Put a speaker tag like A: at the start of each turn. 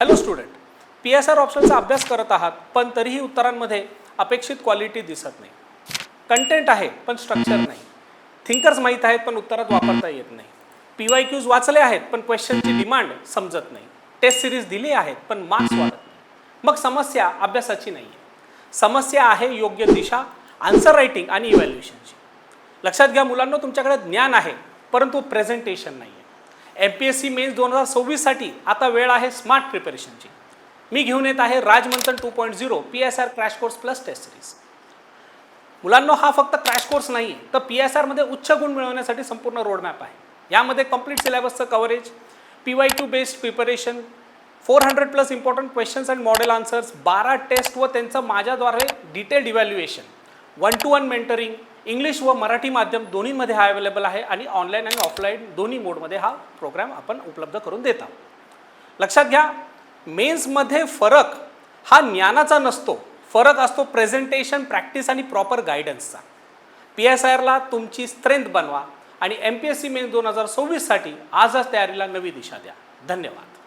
A: Hello student, PSR ऑप्शनचा अभ्यास करत आहात पण तरीही उत्तरांमध्ये अपेक्षित क्वालिटी दिसत नाही. कंटेंट आहे पण स्ट्रक्चर नाही. थिंकर्स माहीत आहेत पण उत्तरात वापरता येत नाही. PYQs वाचले आहेत पण क्वेश्चनची डिमांड समजत नाही. टेस्ट सिरीज दिली आहेत पण मार्क्स वाढत नाही. मग समस्या अभ्यासाची नाही आहे, समस्या आहे योग्य दिशा, आन्सर रायटिंग आणि इव्हॅल्युएशनची. लक्षात घ्या मुलांना, तुमच्याकडे ज्ञान आहे परंतु प्रेझेंटेशन नाही आहे. MPSC मेन्स 2026 साठी आता वेळ आहे स्मार्ट प्रिपरेशनची. मी घेऊन येत आहे Rajmanthan 2.0 PSR crash course plus test series. मुलांना हा फक्त क्रॅश कोर्स नाही आहे, तर PSR मध्ये उच्च गुण मिळवण्यासाठी संपूर्ण रोडमॅप आहे. यामध्ये कंप्लीट सिलेबसचं coverage, PYQ based preparation, 400+ important questions and model answers, 12 test व त्यांचं माझ्याद्वारे detailed evaluation, 1-to-1 mentoring, English व मराठी माध्यम दोन्हीमध्ये हा अवेलेबल आहे आणि ऑनलाईन आणि ऑफलाईन दोन्ही मोडमध्ये हा प्रोग्राम आपण उपलब्ध करून देत आहोत. लक्षात घ्या, मेन्समध्ये फरक हा ज्ञानाचा नसतो, फरक असतो प्रेझेंटेशन, प्रॅक्टिस आणि प्रॉपर गायडन्सचा. PSRला तुमची स्ट्रेंथ बनवा आणि MPSC मेन्स 2026 साठी आजच तयारीला नवी दिशा द्या. धन्यवाद.